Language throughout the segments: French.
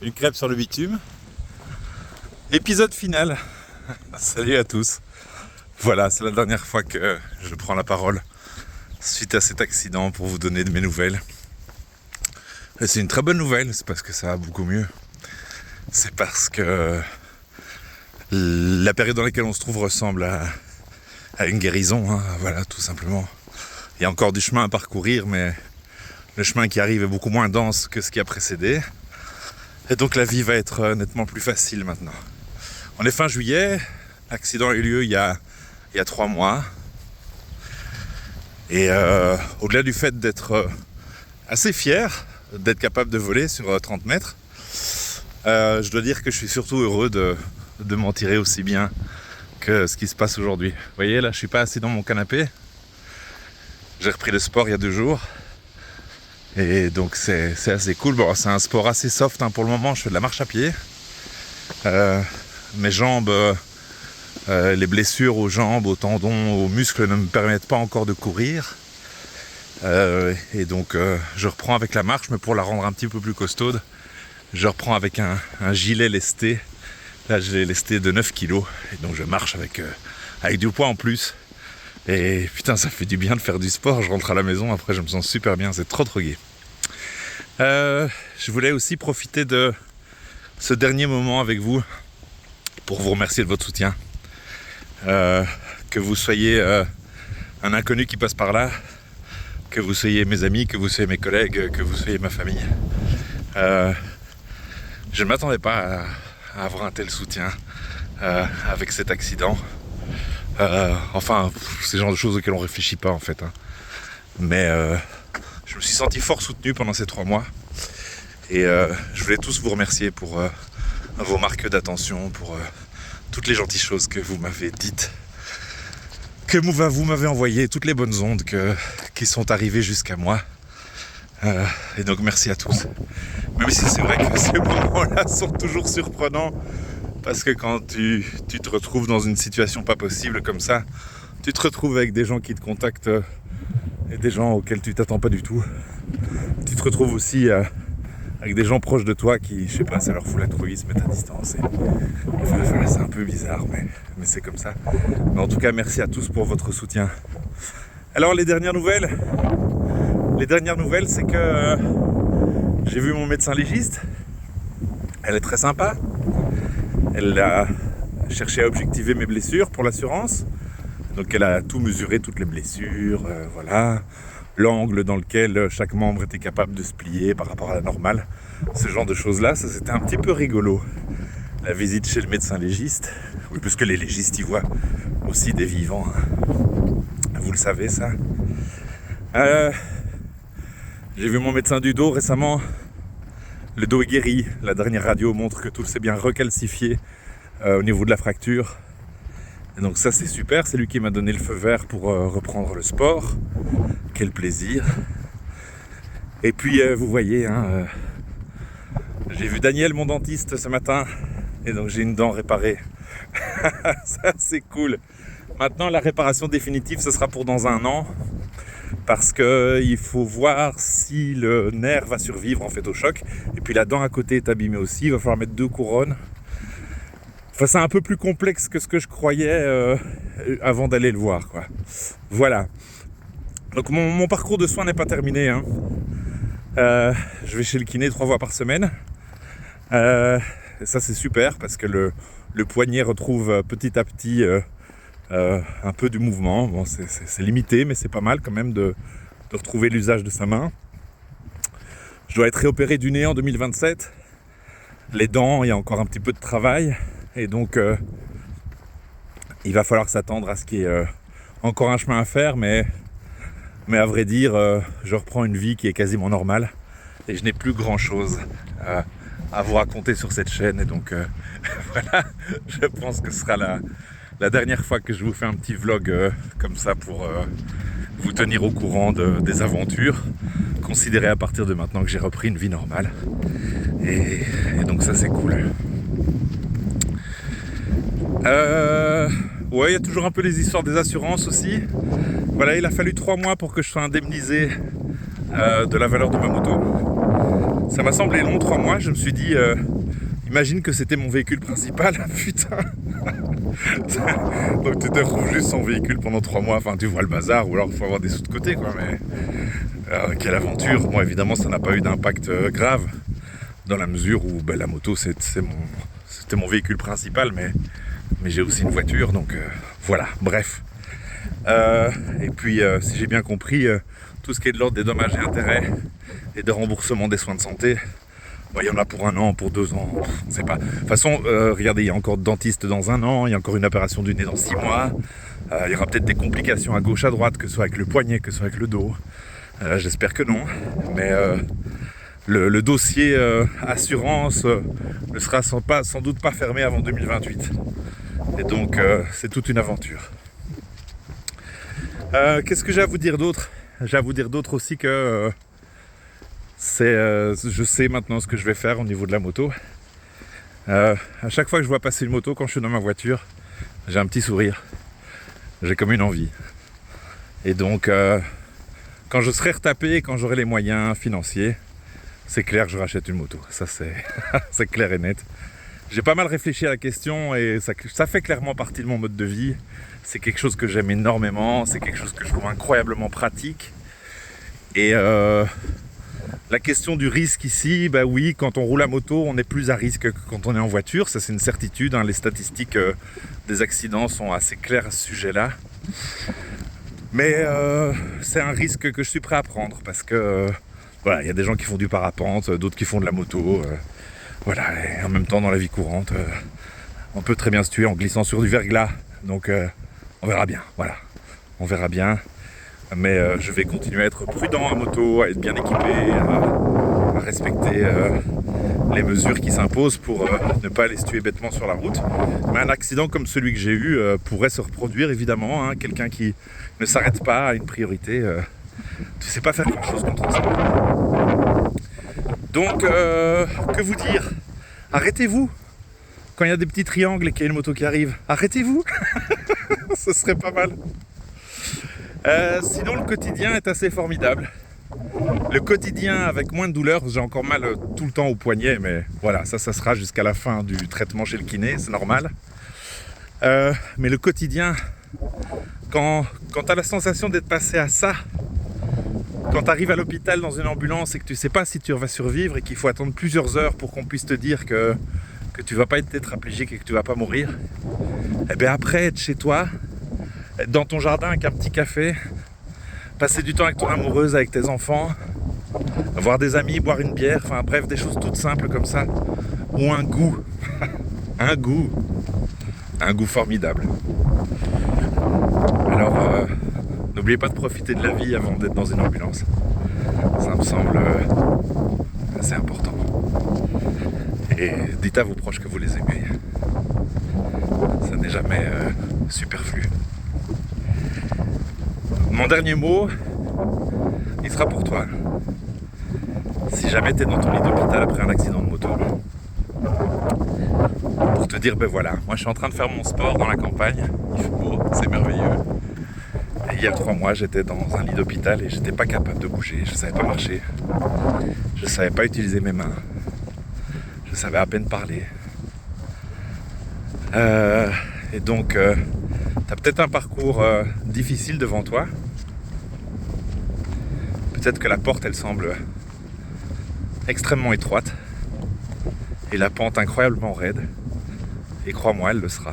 Une crêpe sur le bitume. Épisode final. Salut à tous. Voilà, c'est la dernière fois que je prends la parole suite à cet accident pour vous donner de mes nouvelles. Et c'est une très bonne nouvelle, c'est parce que ça va beaucoup mieux. C'est parce que la période dans laquelle on se trouve ressemble à une guérison, hein, voilà, tout simplement. Il y a encore du chemin à parcourir, mais le chemin qui arrive est beaucoup moins dense que ce qui a précédé. Et donc la vie va être nettement plus facile maintenant. On est fin juillet, l'accident a eu lieu il y a 3 mois. Et au-delà du fait d'être assez fier d'être capable de voler sur 30 mètres, je dois dire que je suis surtout heureux de m'en tirer aussi bien que ce qui se passe aujourd'hui. Vous voyez, là je suis pas assis dans mon canapé. J'ai repris le sport il y a 2 jours. Et donc c'est assez cool. Bon, c'est un sport assez soft, hein. Pour le moment je fais de la marche à pied. Mes jambes, les blessures aux jambes, aux tendons, aux muscles ne me permettent pas encore de courir. Et donc je reprends avec la marche, mais pour la rendre un petit peu plus costaude, je reprends avec un gilet lesté. Là j'ai lesté de 9 kg. Et donc je marche avec du poids en plus. Et putain, ça fait du bien de faire du sport. Je rentre à la maison, après je me sens super bien, c'est trop gai. Je voulais aussi profiter de ce dernier moment avec vous pour vous remercier de votre soutien. Que vous soyez un inconnu qui passe par là, que vous soyez mes amis, que vous soyez mes collègues, que vous soyez ma famille. Je ne m'attendais pas à avoir un tel soutien avec cet accident. C'est le genre de choses auxquelles on ne réfléchit pas en fait. Hein. Mais je me suis senti fort soutenu pendant ces 3 mois. Et je voulais tous vous remercier pour vos marques d'attention, pour toutes les gentilles choses que vous m'avez dites, que vous m'avez envoyées, toutes les bonnes ondes qui sont arrivées jusqu'à moi. Et donc merci à tous. Même si c'est vrai que ces moments-là sont toujours surprenants, parce que quand tu te retrouves dans une situation pas possible comme ça, tu te retrouves avec des gens qui te contactent et des gens auxquels tu t'attends pas du tout. Tu te retrouves aussi avec des gens proches de toi qui, je sais pas, ça leur fout la trouille, ils se mettent à distance. Et voilà, c'est un peu bizarre, mais c'est comme ça. Mais en tout cas, merci à tous pour votre soutien. Alors les dernières nouvelles, c'est que j'ai vu mon médecin légiste. Elle est très sympa. Elle a cherché à objectiver mes blessures pour l'assurance. Donc elle a tout mesuré, toutes les blessures, voilà. L'angle dans lequel chaque membre était capable de se plier par rapport à la normale. Ce genre de choses-là, ça c'était un petit peu rigolo. La visite chez le médecin légiste. Oui, parce que les légistes y voient aussi des vivants. Hein. Vous le savez ça. J'ai vu mon médecin du dos récemment. Le dos est guéri. La dernière radio montre que tout s'est bien recalcifié au niveau de la fracture. Et donc ça c'est super. C'est lui qui m'a donné le feu vert pour reprendre le sport. Quel plaisir. Et puis vous voyez, hein, j'ai vu Daniel, mon dentiste, ce matin. Et donc j'ai une dent réparée. Ça c'est cool. Maintenant la réparation définitive ce sera pour dans 1 an. Parce qu'il faut voir si le nerf va survivre en fait au choc. Et puis la dent à côté est abîmée aussi, il va falloir mettre 2 couronnes. Enfin c'est un peu plus complexe que ce que je croyais avant d'aller le voir, quoi. Voilà. Donc mon parcours de soins n'est pas terminé. Hein. Je vais chez le kiné 3 fois par semaine. Et ça c'est super parce que le poignet retrouve petit à petit un peu du mouvement. Bon, c'est limité, mais c'est pas mal quand même de retrouver l'usage de sa main. Je dois être réopéré du nez en 2027. Les dents, il y a encore un petit peu de travail. Et donc, il va falloir s'attendre à ce qu'il y ait encore un chemin à faire. Mais à vrai dire, je reprends une vie qui est quasiment normale. Et je n'ai plus grand-chose à vous raconter sur cette chaîne. Et donc, voilà, je pense que ce sera la dernière fois que je vous fais un petit vlog comme ça pour vous tenir au courant des aventures. Considérez à partir de maintenant que j'ai repris une vie normale. Et donc ça c'est cool. Ouais, il y a toujours un peu les histoires des assurances aussi. Voilà, il a fallu 3 mois pour que je sois indemnisé de la valeur de ma moto. Ça m'a semblé long, 3 mois. Je me suis dit, imagine que c'était mon véhicule principal, putain. Donc tu te retrouves juste sans véhicule pendant 3 mois. Enfin, tu vois le bazar, ou alors il faut avoir des sous de côté, quoi. Mais quelle aventure. Moi, évidemment, ça n'a pas eu d'impact grave, dans la mesure où la moto, c'était mon véhicule principal, mais j'ai aussi une voiture, donc voilà, bref. Et puis, si j'ai bien compris, tout ce qui est de l'ordre des dommages et intérêts et de remboursement des soins de santé, il y en a pour 1 an, pour 2 ans, on ne sait pas. De toute façon, regardez, il y a encore de dentiste dans 1 an, il y a encore une opération du nez dans 6 mois, il y aura peut-être des complications à gauche, à droite, que ce soit avec le poignet, que ce soit avec le dos. J'espère que non, mais le dossier assurance ne sera sans doute pas fermé avant 2028. Et donc, c'est toute une aventure. Qu'est-ce que j'ai à vous dire d'autre ? J'ai à vous dire d'autre aussi que je sais maintenant ce que je vais faire au niveau de la moto. À chaque fois que je vois passer une moto quand je suis dans ma voiture, j'ai un petit sourire. J'ai comme une envie. Et donc, quand je serai retapé, quand j'aurai les moyens financiers, c'est clair que je rachète une moto. Ça, c'est clair et net. J'ai pas mal réfléchi à la question et ça fait clairement partie de mon mode de vie. C'est quelque chose que j'aime énormément, c'est quelque chose que je trouve incroyablement pratique. Et la question du risque ici, oui, quand on roule à moto, on est plus à risque que quand on est en voiture. Ça, c'est une certitude, hein. Les statistiques des accidents sont assez claires à ce sujet-là. Mais c'est un risque que je suis prêt à prendre parce que il y a des gens qui font du parapente, d'autres qui font de la moto. Et en même temps, dans la vie courante, on peut très bien se tuer en glissant sur du verglas. Donc, on verra bien. Voilà, on verra bien. Mais je vais continuer à être prudent à moto, à être bien équipé, à respecter les mesures qui s'imposent pour ne pas aller se tuer bêtement sur la route. Mais un accident comme celui que j'ai eu pourrait se reproduire, évidemment. Hein. Quelqu'un qui ne s'arrête pas a une priorité. Tu sais pas faire grand-chose contre ça. Donc, que vous dire ? Arrêtez-vous quand il y a des petits triangles et qu'il y a une moto qui arrive. Arrêtez-vous. Ce serait pas mal. Sinon, le quotidien est assez formidable. Le quotidien avec moins de douleur, j'ai encore mal tout le temps au poignet, mais voilà, ça sera jusqu'à la fin du traitement chez le kiné, c'est normal. Mais le quotidien, quand tu as la sensation d'être passé à ça, quand tu arrives à l'hôpital dans une ambulance et que tu sais pas si tu vas survivre et qu'il faut attendre plusieurs heures pour qu'on puisse te dire que tu vas pas être tétraplégique et que tu vas pas mourir, et bien après être chez toi, être dans ton jardin avec un petit café, passer du temps avec ton amoureuse, avec tes enfants, avoir des amis, boire une bière, enfin bref, des choses toutes simples comme ça, ou un goût, un goût formidable. Alors, n'oubliez pas de profiter de la vie avant d'être dans une ambulance. Ça me semble assez important. Et dites à vos proches que vous les aimez. Ça n'est jamais superflu. Mon dernier mot, il sera pour toi. Si jamais tu es dans ton lit d'hôpital après un accident de moto, pour te dire, voilà, moi je suis en train de faire mon sport dans la campagne, il fait beau, c'est merveilleux. Et il y a 3 mois, j'étais dans un lit d'hôpital et j'étais pas capable de bouger, je savais pas marcher, je savais pas utiliser mes mains, je savais à peine parler. Et donc, tu as peut-être un parcours difficile devant toi. Peut-être que la porte, elle semble extrêmement étroite et la pente incroyablement raide. Et crois-moi, elle le sera.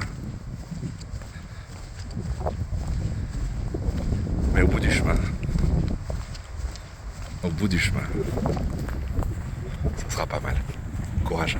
Mais au bout du chemin, ça sera pas mal. Courage.